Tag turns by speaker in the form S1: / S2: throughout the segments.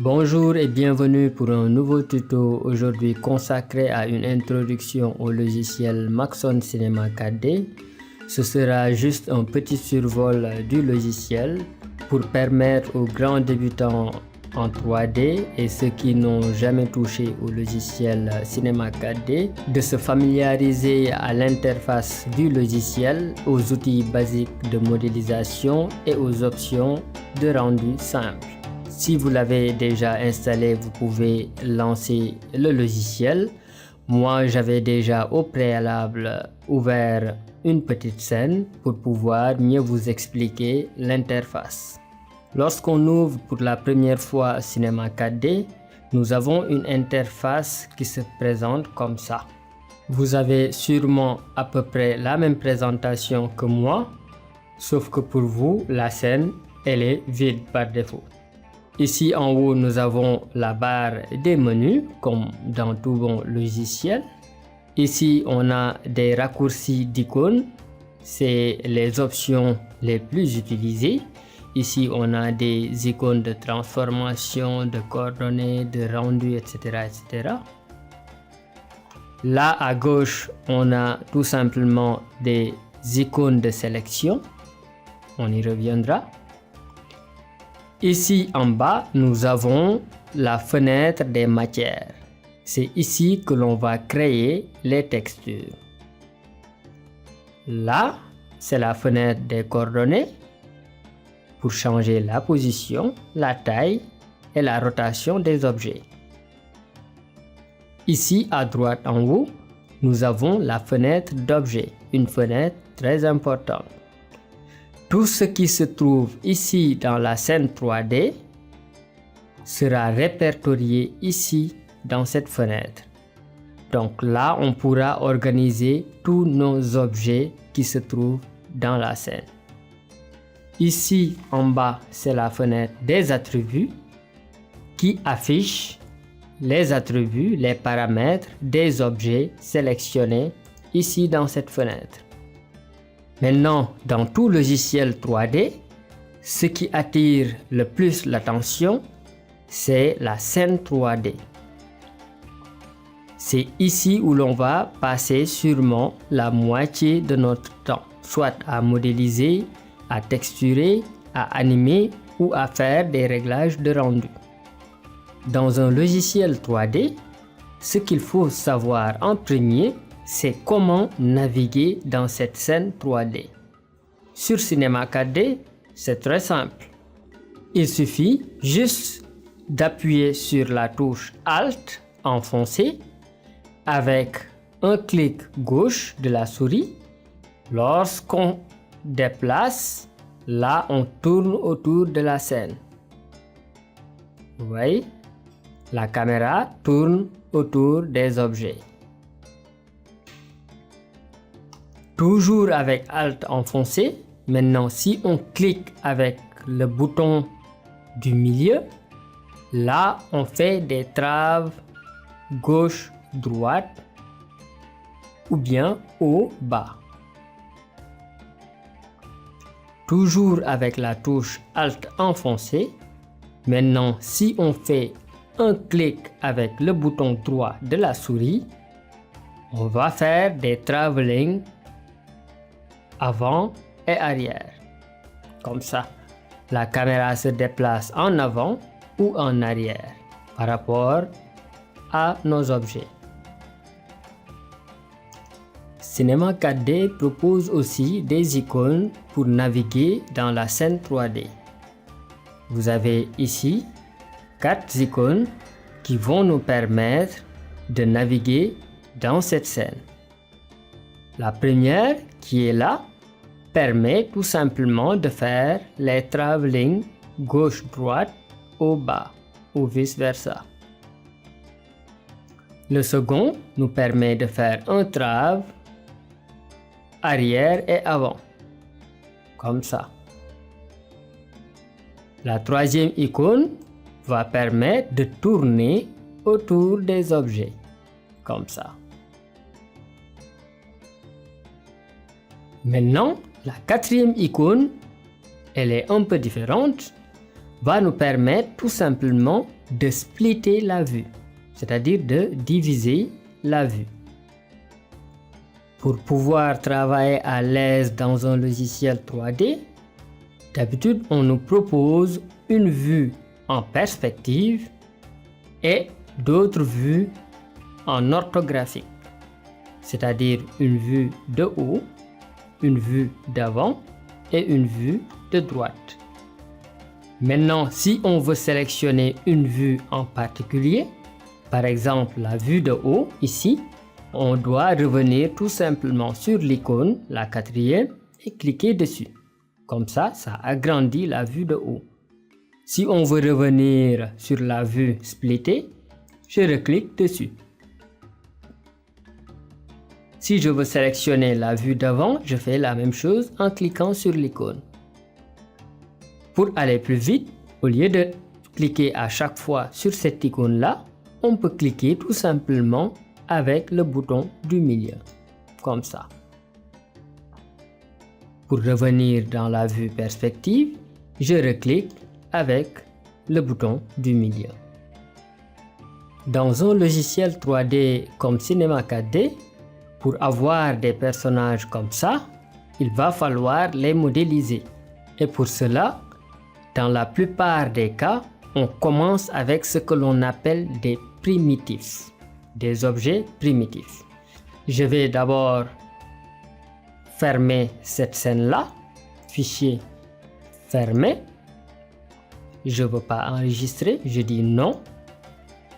S1: Bonjour et bienvenue pour un nouveau tuto aujourd'hui consacré à une introduction au logiciel Maxon Cinema 4D. Ce sera juste un petit survol du logiciel pour permettre aux grands débutants en 3D et ceux qui n'ont jamais touché au logiciel Cinema 4D de se familiariser à l'interface du logiciel, aux outils basiques de modélisation et aux options de rendu simple. Si vous l'avez déjà installé, vous pouvez lancer le logiciel. Moi, j'avais déjà au préalable ouvert une petite scène pour pouvoir mieux vous expliquer l'interface. Lorsqu'on ouvre pour la première fois Cinema 4D, nous avons une interface qui se présente comme ça. Vous avez sûrement à peu près la même présentation que moi, sauf que pour vous, la scène, elle est vide par défaut. Ici en haut, nous avons la barre des menus, comme dans tout bon logiciel. Ici, on a des raccourcis d'icônes, c'est les options les plus utilisées. Ici, on a des icônes de transformation, de coordonnées, de rendu, etc., etc. Là, à gauche, on a tout simplement des icônes de sélection. On y reviendra. Ici en bas, nous avons la fenêtre des matières. C'est ici que l'on va créer les textures. Là, c'est la fenêtre des coordonnées pour changer la position, la taille et la rotation des objets. Ici à droite en haut, nous avons la fenêtre d'objet, une fenêtre très importante. Tout ce qui se trouve ici dans la scène 3D sera répertorié ici dans cette fenêtre. Donc là, on pourra organiser tous nos objets qui se trouvent dans la scène. Ici en bas, c'est la fenêtre des attributs qui affiche les attributs, les paramètres des objets sélectionnés ici dans cette fenêtre. Maintenant, dans tout logiciel 3D, ce qui attire le plus l'attention, c'est la scène 3D. C'est ici où l'on va passer sûrement la moitié de notre temps, soit à modéliser, à texturer, à animer ou à faire des réglages de rendu. Dans un logiciel 3D, ce qu'il faut savoir en premier, c'est comment naviguer dans cette scène 3D. Sur Cinema 4D, c'est très simple. Il suffit juste d'appuyer sur la touche Alt enfoncée avec un clic gauche de la souris. Lorsqu'on déplace, là on tourne autour de la scène. Vous voyez, la caméra tourne autour des objets. Toujours avec Alt enfoncé. Maintenant, si on clique avec le bouton du milieu, là, on fait des traves gauche-droite ou bien haut-bas. Toujours avec la touche Alt enfoncé. Maintenant, si on fait un clic avec le bouton droit de la souris, on va faire des travelling avant et arrière. Comme ça, la caméra se déplace en avant ou en arrière par rapport à nos objets. Cinema 4D propose aussi des icônes pour naviguer dans la scène 3D. Vous avez ici 4 icônes qui vont nous permettre de naviguer dans cette scène. La première, qui est là, permet tout simplement de faire les travelling gauche-droite au bas ou vice-versa. Le second nous permet de faire un trave arrière et avant, comme ça. La troisième icône va permettre de tourner autour des objets, comme ça. Maintenant, la quatrième icône, elle est un peu différente. va nous permettre tout simplement de splitter la vue, c'est-à-dire de diviser la vue. Pour pouvoir travailler à l'aise dans un logiciel 3D, d'habitude on nous propose une vue en perspective et d'autres vues en orthographique, c'est-à-dire une vue de haut, une vue d'avant et une vue de droite. Maintenant, si on veut sélectionner une vue en particulier, par exemple la vue de haut ici, on doit revenir tout simplement sur l'icône, la quatrième, et cliquer dessus. Comme ça agrandit la vue de haut. Si on veut revenir sur la vue splittée, je reclique dessus. Si je veux sélectionner la vue d'avant, je fais la même chose en cliquant sur l'icône. Pour aller plus vite, au lieu de cliquer à chaque fois sur cette icône-là, on peut cliquer tout simplement avec le bouton du milieu, comme ça. Pour revenir dans la vue perspective, je reclique avec le bouton du milieu. Dans un logiciel 3D comme Cinema 4D, pour avoir des personnages comme ça, il va falloir les modéliser. Et pour cela, dans la plupart des cas, on commence avec ce que l'on appelle des primitifs, des objets primitifs. Je vais d'abord fermer cette scène-là, fichier fermé. Je ne veux pas enregistrer, je dis non.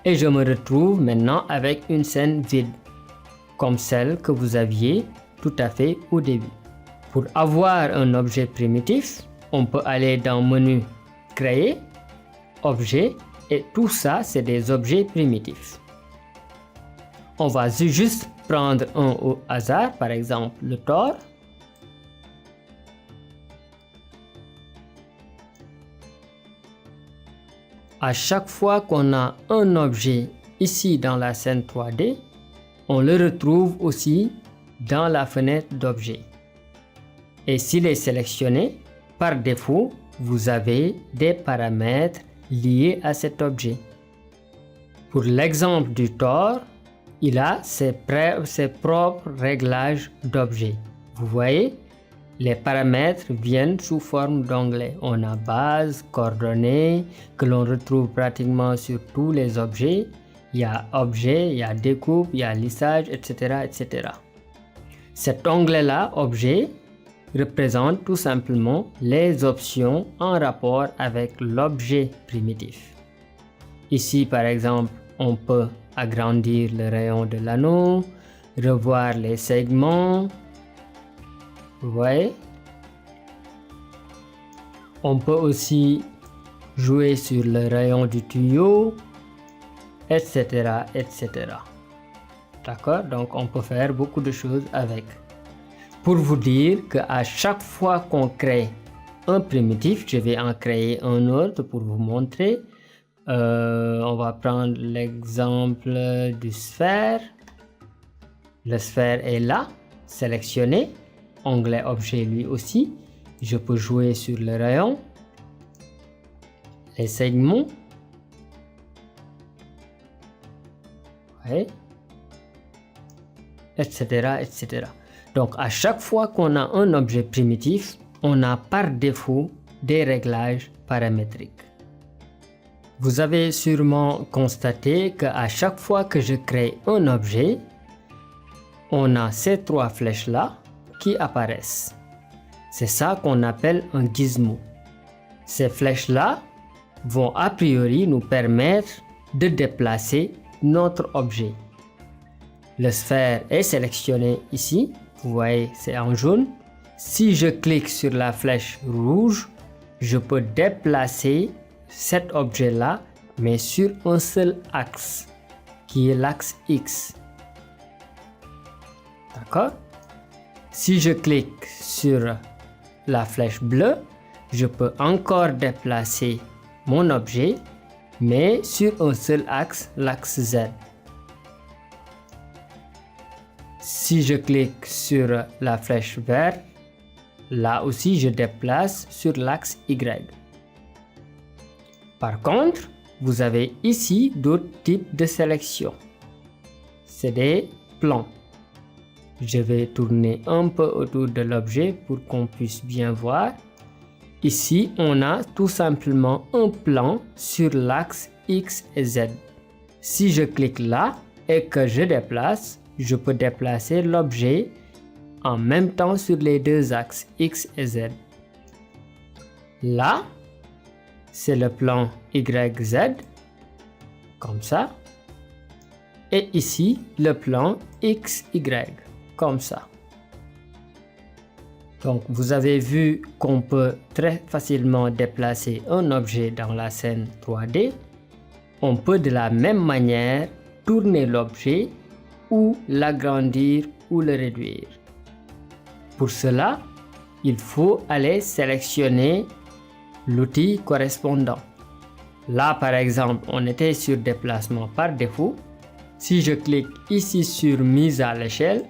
S1: Et je me retrouve maintenant avec une scène vide, comme celle que vous aviez tout à fait au début. Pour avoir un objet primitif, on peut aller dans Menu, Créer, Objet, et tout ça, c'est des objets primitifs. On va juste prendre un au hasard, par exemple le Thor. À chaque fois qu'on a un objet ici dans la scène 3D, on le retrouve aussi dans la fenêtre d'objet. Et s'il est sélectionné, par défaut, vous avez des paramètres liés à cet objet. Pour l'exemple du Thor, il a ses propres réglages d'objet. Vous voyez, les paramètres viennent sous forme d'onglets. On a base, coordonnées, que l'on retrouve pratiquement sur tous les objets. Il y a objet, il y a découpe, il y a lissage, etc., etc. Cet onglet-là, objet, représente tout simplement les options en rapport avec l'objet primitif. Ici, par exemple, on peut agrandir le rayon de l'anneau, revoir les segments. Vous voyez? On peut aussi jouer sur le rayon du tuyau, etc., etc. D'accord? Donc, on peut faire beaucoup de choses avec. Pour vous dire qu'à chaque fois qu'on crée un primitif, je vais en créer un autre pour vous montrer. On va prendre l'exemple du sphère. Le sphère est là, sélectionné. Onglet objet lui aussi. Je peux jouer sur le rayon, les segments. Ouais. Etc., etc. Donc, à chaque fois qu'on a un objet primitif, on a par défaut des réglages paramétriques. Vous avez sûrement constaté qu'à chaque fois que je crée un objet, on a ces trois flèches-là qui apparaissent. C'est ça qu'on appelle un gizmo. Ces flèches-là vont a priori nous permettre de déplacer notre objet. Le sphère est sélectionné ici. Vous voyez, c'est en jaune. Si je clique sur la flèche rouge, je peux déplacer cet objet-là, mais sur un seul axe, qui est l'axe X. D'accord? Si je clique sur la flèche bleue, je peux encore déplacer mon objet, mais sur un seul axe, l'axe Z. Si je clique sur la flèche verte, là aussi je déplace sur l'axe Y. Par contre, vous avez ici d'autres types de sélection. C'est des plans. Je vais tourner un peu autour de l'objet pour qu'on puisse bien voir. Ici, on a tout simplement un plan sur l'axe X et Z. Si je clique là et que je déplace, je peux déplacer l'objet en même temps sur les deux axes X et Z. Là, c'est le plan YZ, comme ça. Et ici, le plan XY, comme ça. Donc, vous avez vu qu'on peut très facilement déplacer un objet dans la scène 3D. On peut de la même manière tourner l'objet ou l'agrandir ou le réduire. Pour cela, il faut aller sélectionner l'outil correspondant. Là, par exemple, on était sur déplacement par défaut. Si je clique ici sur mise à l'échelle,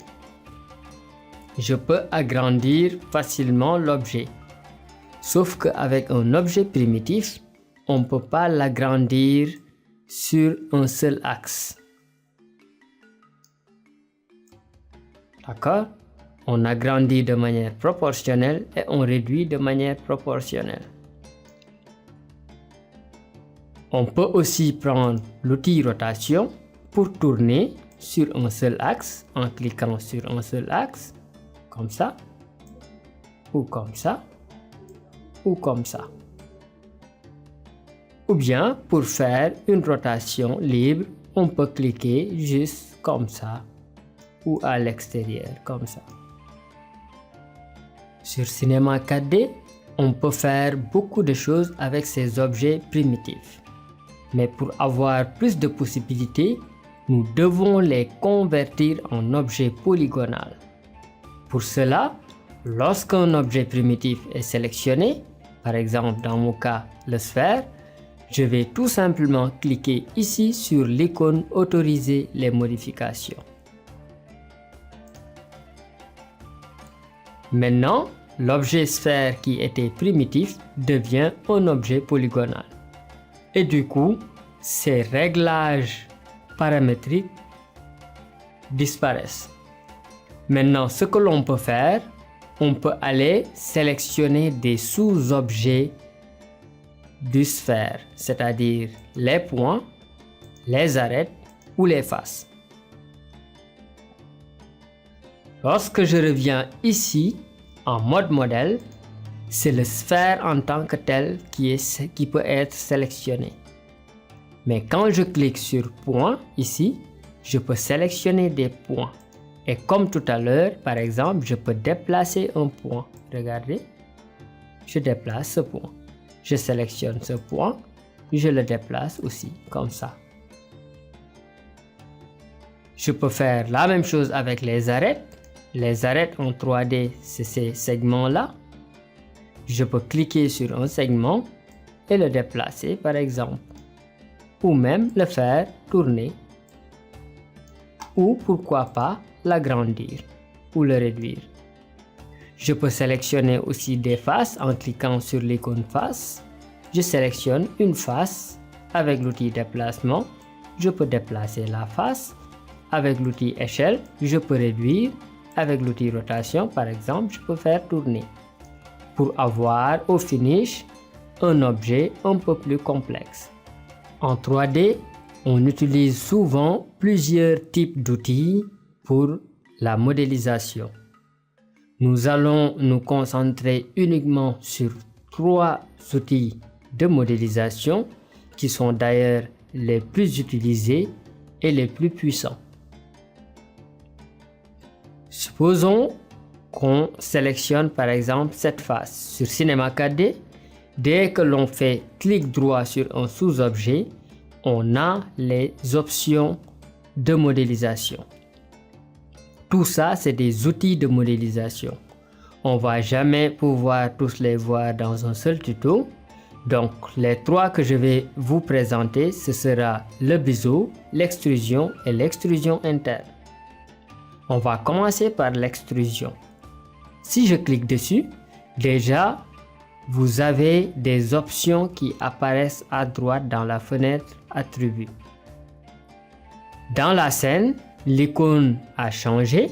S1: je peux agrandir facilement l'objet. Sauf qu'avec un objet primitif, on ne peut pas l'agrandir sur un seul axe. D'accord? On agrandit de manière proportionnelle et on réduit de manière proportionnelle. On peut aussi prendre l'outil rotation pour tourner sur un seul axe en cliquant sur un seul axe, comme ça, ou comme ça, ou comme ça. Ou bien pour faire une rotation libre, on peut cliquer juste comme ça ou à l'extérieur comme ça. Sur Cinema 4D, on peut faire beaucoup de choses avec ces objets primitifs. Mais pour avoir plus de possibilités, nous devons les convertir en objets polygonaux. Pour cela, lorsqu'un objet primitif est sélectionné, par exemple dans mon cas le sphère, je vais tout simplement cliquer ici sur l'icône autoriser les modifications. Maintenant, l'objet sphère qui était primitif devient un objet polygonal. Et du coup, ces réglages paramétriques disparaissent. Maintenant, ce que l'on peut faire, on peut aller sélectionner des sous-objets du sphère, c'est-à-dire les points, les arêtes ou les faces. Lorsque je reviens ici, en mode modèle, c'est le sphère en tant que tel qui peut être sélectionné. Mais quand je clique sur point ici, je peux sélectionner des points. Et comme tout à l'heure, par exemple, je peux déplacer un point. Regardez, je déplace ce point. Je sélectionne ce point, je le déplace aussi, comme ça. Je peux faire la même chose avec les arêtes. Les arêtes en 3D, c'est ces segments-là. Je peux cliquer sur un segment et le déplacer, par exemple. Ou même le faire tourner. Ou pourquoi pas l'agrandir ou le réduire. Je peux sélectionner aussi des faces en cliquant sur l'icône face. Je sélectionne une face avec l'outil déplacement. Je peux déplacer la face. Avec l'outil échelle, je peux réduire. Avec l'outil rotation, par exemple, je peux faire tourner. Pour avoir au finish un objet un peu plus complexe. En 3D, on utilise souvent plusieurs types d'outils pour la modélisation. Nous allons nous concentrer uniquement sur 3 outils de modélisation qui sont d'ailleurs les plus utilisés et les plus puissants. Supposons qu'on sélectionne par exemple cette face sur Cinema 4D. Dès que l'on fait clic droit sur un sous-objet, on a les options de modélisation. Tout ça, c'est des outils de modélisation. On ne va jamais pouvoir tous les voir dans un seul tuto. Donc, les 3 que je vais vous présenter, ce sera le biseau, l'extrusion et l'extrusion interne. On va commencer par l'extrusion. Si je clique dessus, déjà, vous avez des options qui apparaissent à droite dans la fenêtre Attributs. Dans la scène, l'icône a changé.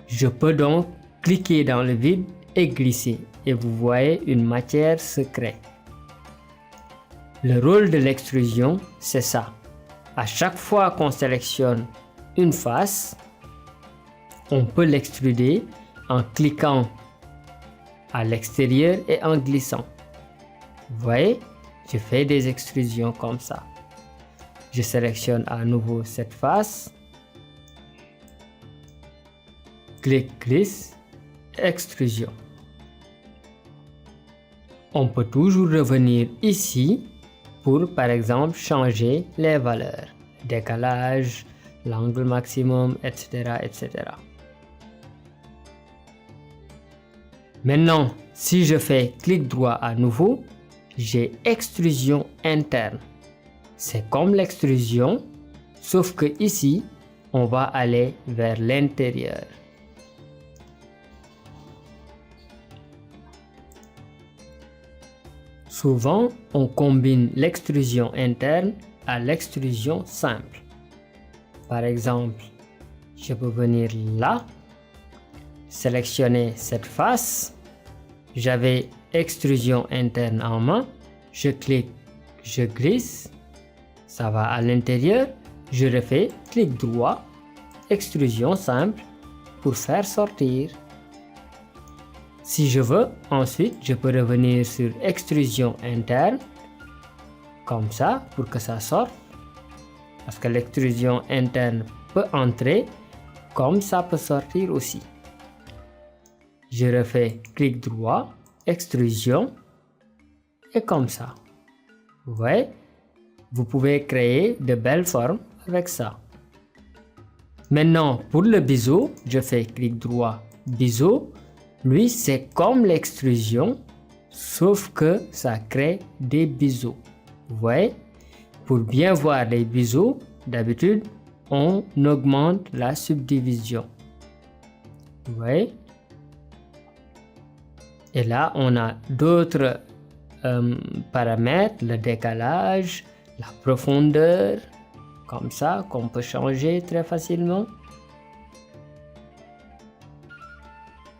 S1: Je peux donc cliquer dans le vide et glisser et vous voyez une matière se crée. Le rôle de l'extrusion, c'est ça. À chaque fois qu'on sélectionne une face, on peut l'extruder en cliquant à l'extérieur et en glissant. Vous voyez, je fais des extrusions comme ça. Je sélectionne à nouveau cette face. Clic, glisse, extrusion. On peut toujours revenir ici pour, par exemple, changer les valeurs. Décalage, l'angle maximum, etc., etc. Maintenant, si je fais clic droit à nouveau, j'ai extrusion interne. C'est comme l'extrusion, sauf que ici, on va aller vers l'intérieur. Souvent, on combine l'extrusion interne à l'extrusion simple. Par exemple, je peux venir là, sélectionner cette face. J'avais extrusion interne en main. Je clique, je glisse. Ça va à l'intérieur. Je refais clic droit, extrusion simple pour faire sortir. Si je veux, ensuite, je peux revenir sur extrusion interne, comme ça, pour que ça sorte. Parce que l'extrusion interne peut entrer, comme ça peut sortir aussi. Je refais clic droit, extrusion, et comme ça. Vous voyez, vous pouvez créer de belles formes avec ça. Maintenant, pour le biseau, je fais clic droit, biseau. Lui, c'est comme l'extrusion, sauf que ça crée des biseaux. Vous voyez, pour bien voir les biseaux, d'habitude, on augmente la subdivision. Vous voyez? Et là, on a d'autres paramètres, le décalage, la profondeur, comme ça, qu'on peut changer très facilement.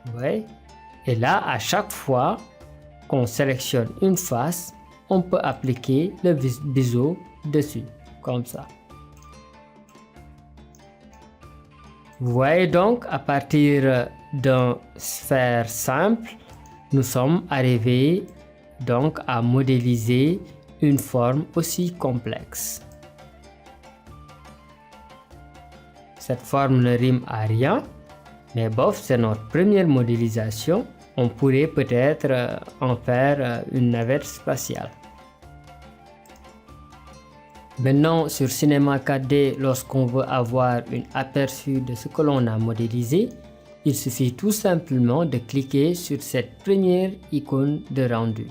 S1: Vous voyez? Et là, à chaque fois qu'on sélectionne une face, on peut appliquer le biseau dessus, comme ça. Vous voyez donc, à partir d'une sphère simple, nous sommes arrivés donc à modéliser une forme aussi complexe. Cette forme ne rime à rien, mais bof, c'est notre première modélisation. On pourrait peut-être en faire une navette spatiale. Maintenant, sur Cinema 4D, lorsqu'on veut avoir un aperçu de ce que l'on a modélisé, il suffit tout simplement de cliquer sur cette première icône de rendu.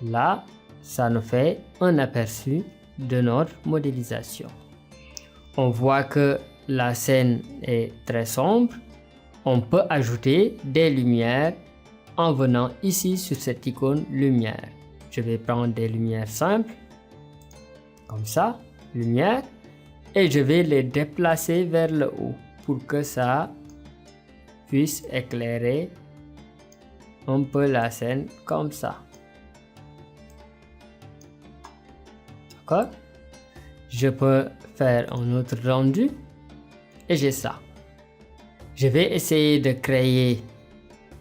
S1: Là, ça nous fait un aperçu de notre modélisation. On voit que la scène est très sombre. On peut ajouter des lumières en venant ici sur cette icône lumière. Je vais prendre des lumières simples, comme ça, lumière, et je vais les déplacer vers le haut pour que ça puisse éclairer un peu la scène comme ça. D'accord? Je peux faire un autre rendu et j'ai ça. Je vais essayer de créer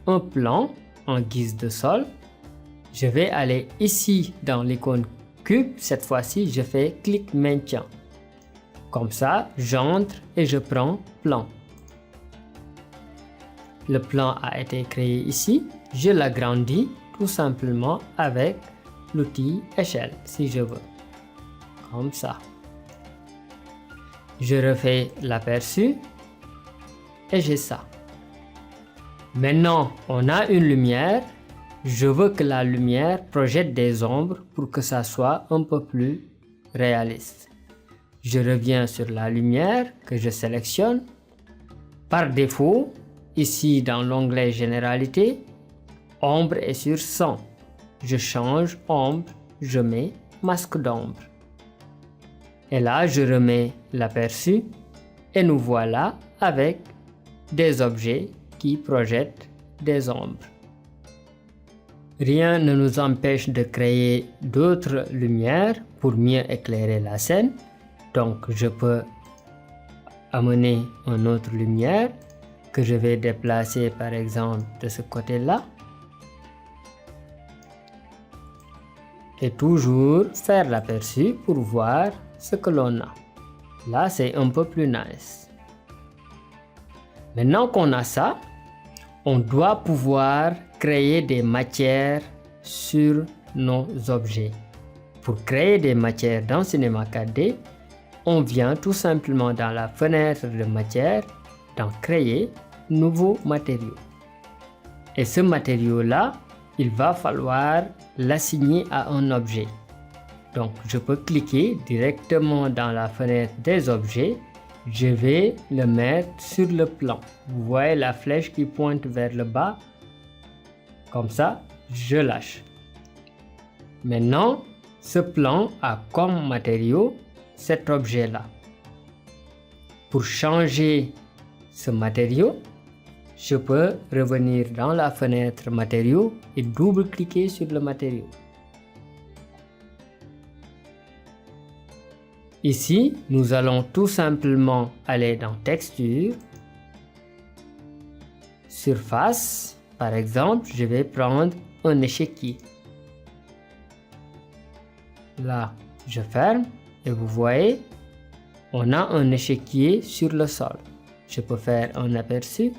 S1: un plan en guise de sol. Je vais aller ici dans l'icône cube. Cette fois-ci, je fais clic maintien. Comme ça, j'entre et je prends plan. Le plan a été créé ici. Je l'agrandis tout simplement avec l'outil échelle si je veux. Comme ça. Je refais l'aperçu et j'ai ça. Maintenant, on a une lumière. Je veux que la lumière projette des ombres pour que ça soit un peu plus réaliste. Je reviens sur la lumière que je sélectionne. Par défaut, ici dans l'onglet Généralité, Ombre est sur 100. Je change ombre, je mets masque d'ombre. Et là, je remets l'aperçu et nous voilà avec des objets qui projettent des ombres. Rien ne nous empêche de créer d'autres lumières pour mieux éclairer la scène. Donc, je peux amener une autre lumière que je vais déplacer par exemple de ce côté-là. Et toujours faire l'aperçu pour voir ce que l'on a. Là, c'est un peu plus nice. Maintenant qu'on a ça, on doit pouvoir créer des matières sur nos objets. Pour créer des matières dans Cinema 4D, on vient tout simplement dans la fenêtre de matière, dans créer nouveau matériau. Et ce matériau-là, il va falloir l'assigner à un objet. Donc, je peux cliquer directement dans la fenêtre des objets. Je vais le mettre sur le plan. Vous voyez la flèche qui pointe vers le bas. Comme ça, je lâche. Maintenant, ce plan a comme matériau cet objet-là. Pour changer ce matériau, je peux revenir dans la fenêtre matériaux et double-cliquer sur le matériau. Ici, nous allons tout simplement aller dans Texture, Surface. Par exemple, je vais prendre un échiquier. Là, je ferme et vous voyez, on a un échiquier sur le sol. Je peux faire un aperçu.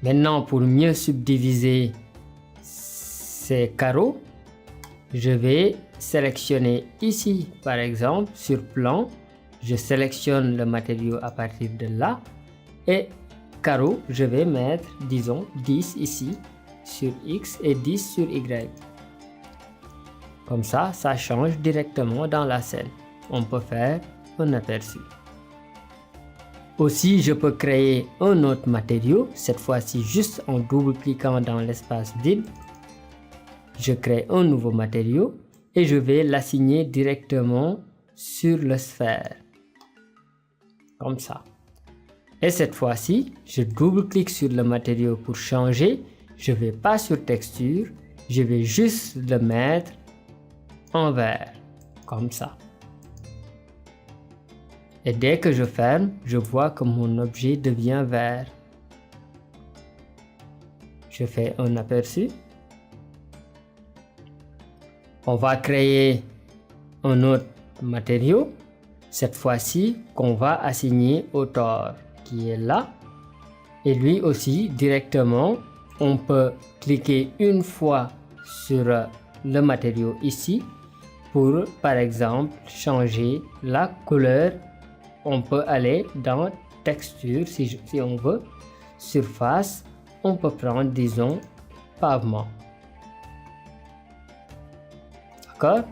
S1: Maintenant, pour mieux subdiviser ces carreaux, je vais sélectionner ici, par exemple, sur plan. Je sélectionne le matériau à partir de là. Et carreau, je vais mettre, disons, 10 ici sur X et 10 sur Y. Comme ça, ça change directement dans la scène. On peut faire un aperçu. Aussi, je peux créer un autre matériau, cette fois-ci juste en double-cliquant dans l'espace vide. Je crée un nouveau matériau et je vais l'assigner directement sur la sphère. Comme ça. Et cette fois-ci, je double-clique sur le matériau pour changer. Je ne vais pas sur texture, je vais juste le mettre en vert. Comme ça. Et dès que je ferme, je vois que mon objet devient vert. Je fais un aperçu. On va créer un autre matériau, cette fois-ci qu'on va assigner au tore qui est là. Et lui aussi, directement, on peut cliquer une fois sur le matériau ici pour, par exemple, changer la couleur. On peut aller dans texture si on veut. Surface, on peut prendre, disons, pavement. D'accord?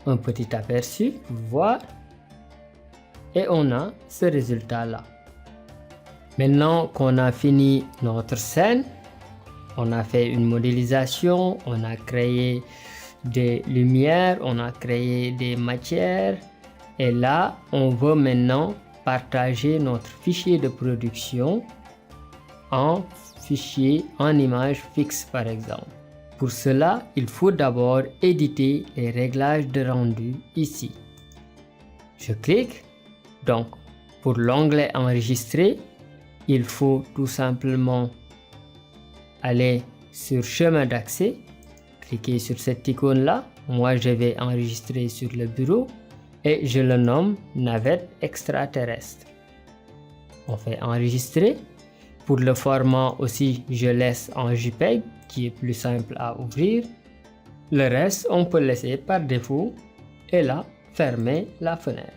S1: Un petit aperçu, voir. Et on a ce résultat-là. Maintenant qu'on a fini notre scène, on a fait une modélisation, on a créé des lumières, on a créé des matières. Et là, on veut maintenant partager notre fichier de production en fichier en image fixe par exemple. Pour cela, il faut d'abord éditer les réglages de rendu ici. Je clique. Donc, pour l'onglet enregistrer, il faut tout simplement aller sur chemin d'accès, cliquer sur cette icône là. Moi, je vais enregistrer sur le bureau. Et je le nomme navette extraterrestre. On fait enregistrer. Pour le format aussi, je laisse en JPEG qui est plus simple à ouvrir. Le reste, on peut laisser par défaut et là, fermer la fenêtre.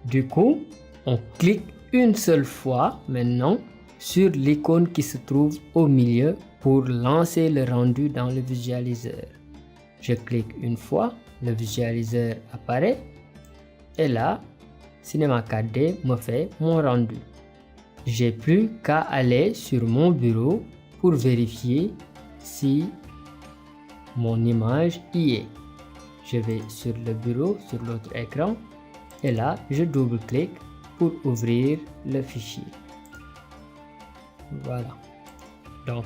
S1: Du coup, on clique une seule fois maintenant sur l'icône qui se trouve au milieu pour lancer le rendu dans le visualiseur. Je clique une fois. Le visualiseur apparaît et là, Cinema 4D me fait mon rendu. J'ai plus qu'à aller sur mon bureau pour vérifier si mon image y est. Je vais sur le bureau, sur l'autre écran, et là, je double-clique pour ouvrir le fichier. Voilà. Donc,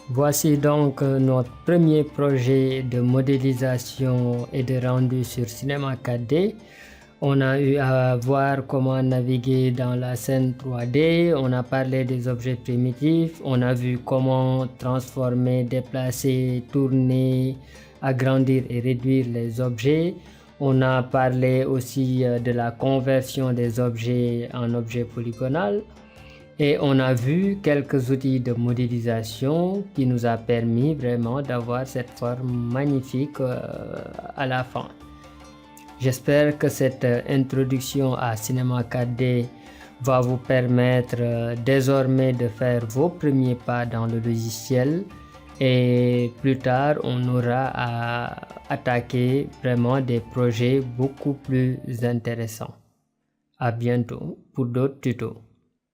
S1: voici donc notre premier projet de modélisation et de rendu sur Cinema 4D. On a eu à voir comment naviguer dans la scène 3D, on a parlé des objets primitifs, on a vu comment transformer, déplacer, tourner, agrandir et réduire les objets. On a parlé aussi de la conversion des objets en objets polygonales. Et on a vu quelques outils de modélisation qui nous a permis vraiment d'avoir cette forme magnifique à la fin. J'espère que cette introduction à Cinema 4D va vous permettre désormais de faire vos premiers pas dans le logiciel et plus tard on aura à attaquer vraiment des projets beaucoup plus intéressants. À bientôt pour d'autres tutos.